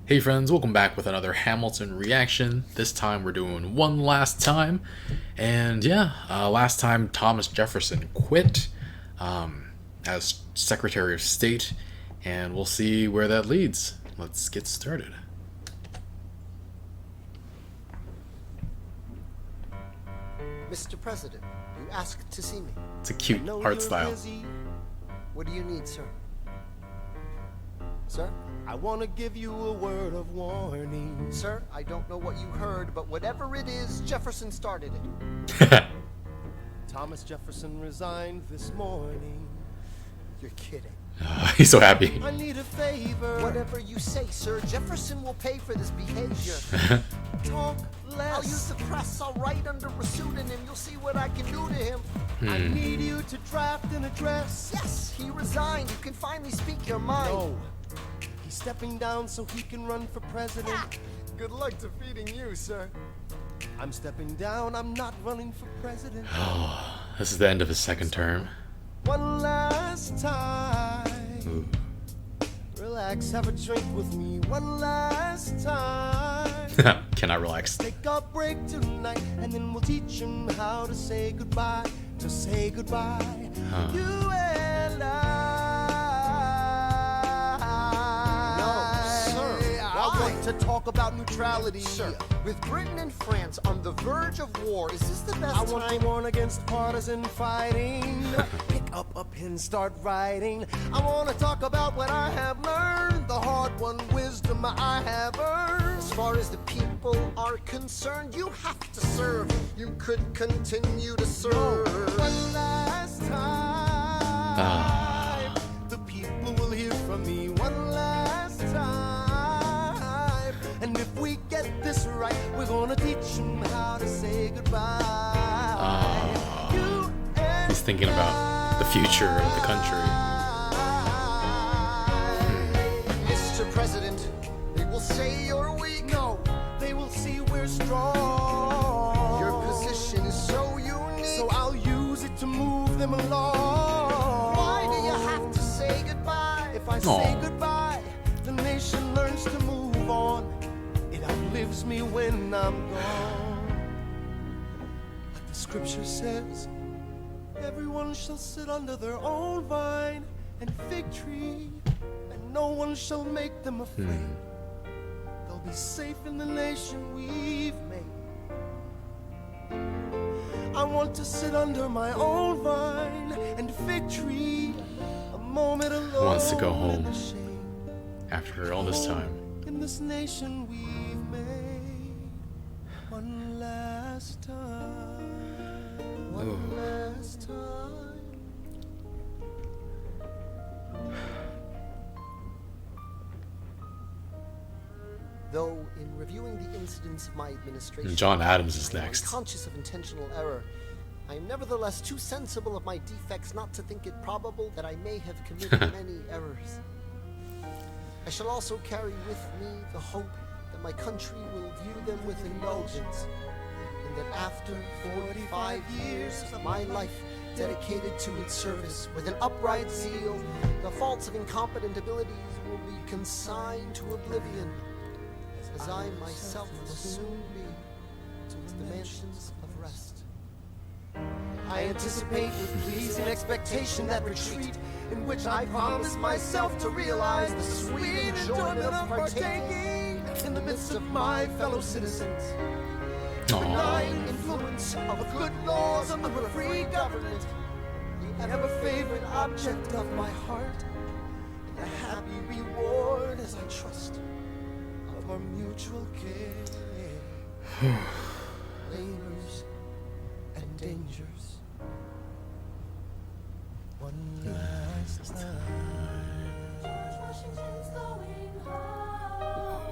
Hey friends, welcome back with another Hamilton reaction. This time we're doing One Last Time. And yeah, last time Thomas Jefferson quit as Secretary of State, and we'll see where that leads. Let's get started. Mr. President, you asked to see me. It's a cute art style. What do you need, sir? Sir? I want to give you a word of warning. Sir, I don't know what you heard, but whatever it is, Jefferson started it. Thomas Jefferson resigned this morning. You're kidding. He's so happy. I need a favor. Whatever you say, sir, Jefferson will pay for this behavior. Talk less. I'll use the press, I'll write under a pseudonym. You'll see what I can do to him. I need you to draft an address. Yes, he resigned. You can finally speak your mind. No. He's stepping down so he can run for president. Good luck defeating you, sir. I'm stepping down, I'm not running for president. This is the end of his second term. One last time. Ooh. Relax, have a drink with me. One last time. Cannot relax. Take a break tonight, and then we'll teach him how to say goodbye. To say goodbye. You and I want to talk about neutrality. Sir, with Britain and France on the verge of war, is this the best I want time? to warn against partisan fighting. Pick up a pen, start writing. I want to talk about what I have learned, the hard-won wisdom I have earned. As far as the people are concerned, you have to serve. You could continue to serve. One last time, the people will hear from me. One last time. And if we get this right, we're gonna teach them how to say goodbye. You and He's thinking about the future of the country. Mr. President, they will say you're weak. No, they will see we're strong. Your position is so unique. So I'll use it to move them along. Why do you have to say goodbye? If I say goodbye, the nation learns to move on. It outlives me when I'm gone. Like the scripture says, everyone shall sit under their own vine and fig tree, and no one shall make them afraid. They'll be safe in the nation we've made. I want to sit under my own vine and fig tree, a moment alone. Wants to go home in the shade. after all this time. In this nation we've made, one last time, one last time. Though in reviewing the incidents of my administration, John Adams is I am next. conscious of intentional error. I am nevertheless too sensible of my defects not to think it probable that I may have committed many errors. I shall also carry with me the hope that my country will view them with indulgence, and that after 45 years of my life dedicated to its service with an upright zeal, the faults of incompetent abilities will be consigned to oblivion, as I myself will soon be to the mansions of rest. I anticipate with pleasing expectation that retreat in which I promise myself to realize the sweet enjoyment of partaking in the midst of my fellow citizens. The benign influence of good laws and of a free government, the ever-favorite object of my heart, and a happy reward as I trust of our mutual care. Labors and dangers. One last time.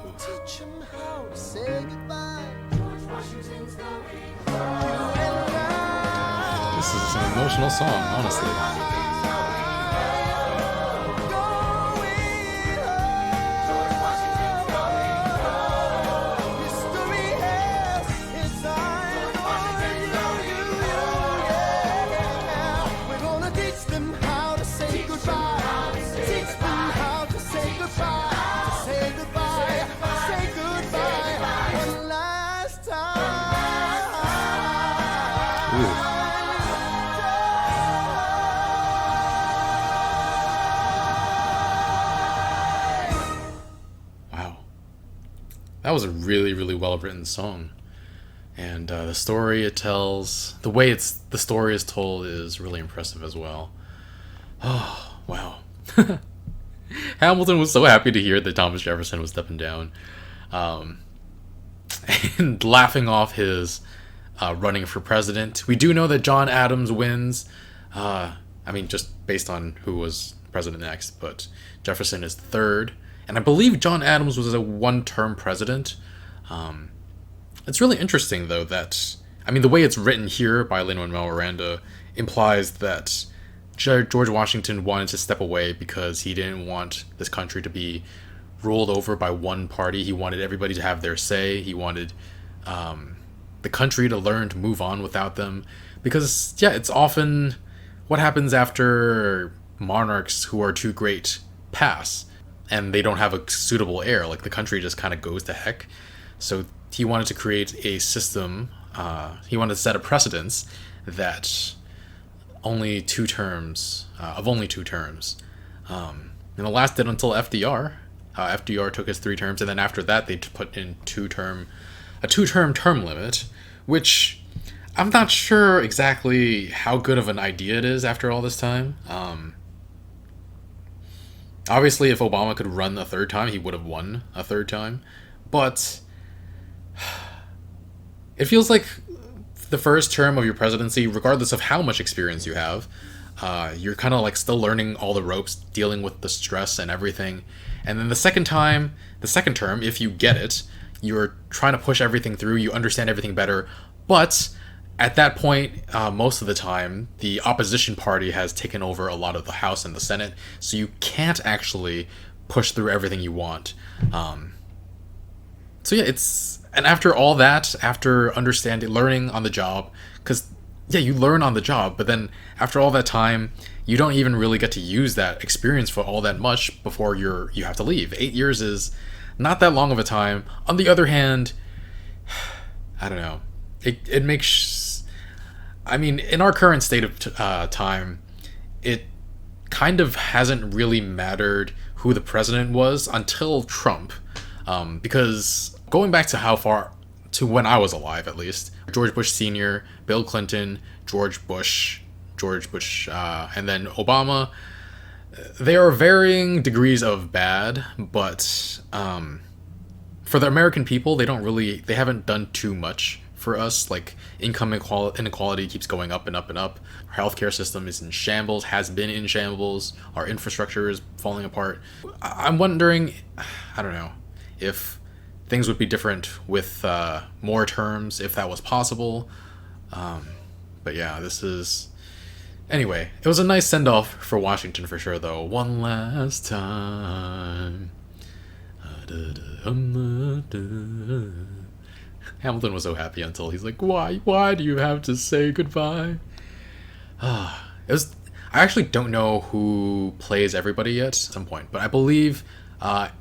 We'll teach him how to say goodbye. This is an emotional song, honestly. Teach them how to say goodbye. that was a really, really well written song. And the story it tells, the way the story is told is really impressive as well. Oh, wow. Hamilton was so happy to hear that Thomas Jefferson was stepping down. And laughing off his running for president. We do know that John Adams wins. I mean, just based on who was president next, but Jefferson is third. And I believe John Adams was a one-term president. It's really interesting, though, that, I mean, the way it's written here by Lin-Manuel Miranda implies that George Washington wanted to step away because he didn't want this country to be ruled over by one party. He wanted everybody to have their say. He wanted the country to learn to move on without them. Because, yeah, it's often what happens after monarchs who are too great pass and they don't have a suitable heir. Like, the country just kind of goes to heck. So he wanted to create a system, he wanted to set a precedence that only two terms, and it lasted until FDR. FDR took his 3 terms, and then after that they put in a two-term term limit, which I'm not sure exactly how good of an idea it is after all this time. Obviously, if Obama could run a third time, he would have won a third time, but it feels like the first term of your presidency, regardless of how much experience you have, you're kind of like still learning all the ropes, dealing with the stress and everything. And then the second term, if you get it, you're trying to push everything through, you understand everything better. But at that point, most of the time, the opposition party has taken over a lot of the House and the Senate, so you can't actually push through everything you want. So yeah, and after all that, after learning on the job, because yeah, you learn on the job, but then after all that time, you don't even really get to use that experience for all that much before you have to leave. 8 years is not that long of a time. On the other hand, I don't know. It makes, I mean, in our current state of time, it kind of hasn't really mattered who the president was until Trump, because going back to how far, to when I was alive at least, George Bush Sr., Bill Clinton, George Bush, and then Obama, they are varying degrees of bad, but for the American people, they haven't done too much for us. Like, income inequality keeps going up and up and up. Our healthcare system is in shambles, has been in shambles. Our infrastructure is falling apart. I'm wondering, I don't know, if things would be different with more terms, if that was possible. But yeah, anyway, it was a nice send-off for Washington for sure, though. One last time. Hamilton was so happy until he's like, why do you have to say goodbye? I actually don't know who plays everybody yet at some point, but I believe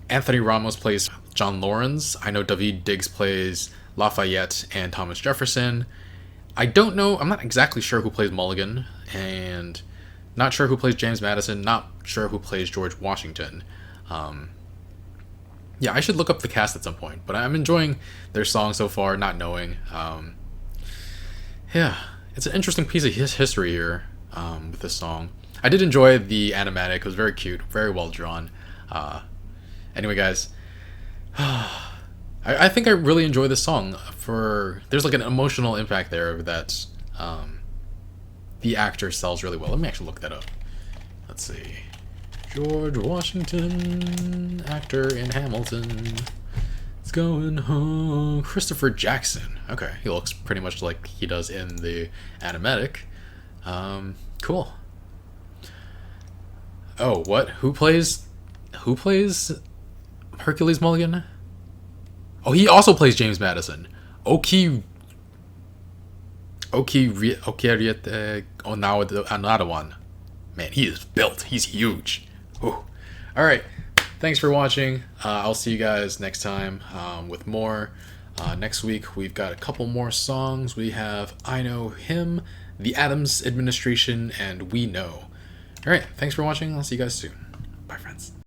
Anthony Ramos plays John Lawrence. I know David Diggs plays Lafayette and Thomas Jefferson. I don't know, I'm not exactly sure who plays Mulligan, and not sure who plays James Madison, not sure who plays George Washington. Yeah, I should look up the cast at some point, but I'm enjoying their song so far, not knowing. Yeah, it's an interesting piece of history here with this song. I did enjoy the animatic, it was very cute, very well drawn. Anyway, guys, I think I really enjoy this song. There's like an emotional impact there that the actor sells really well. Let me actually look that up. Let's see. George Washington, actor in Hamilton, is going home. Christopher Jackson. Okay, he looks pretty much like he does in the animatic. Cool. Oh, what? Who plays Hercules Mulligan? Oh, he also plays James Madison. Another one. Man, he is built. He's huge. Ooh. All right. Thanks for watching. I'll see you guys next time with more. Next week, we've got a couple more songs. We have I Know Him, The Adams Administration, and We Know. All right. Thanks for watching. I'll see you guys soon. Bye, friends.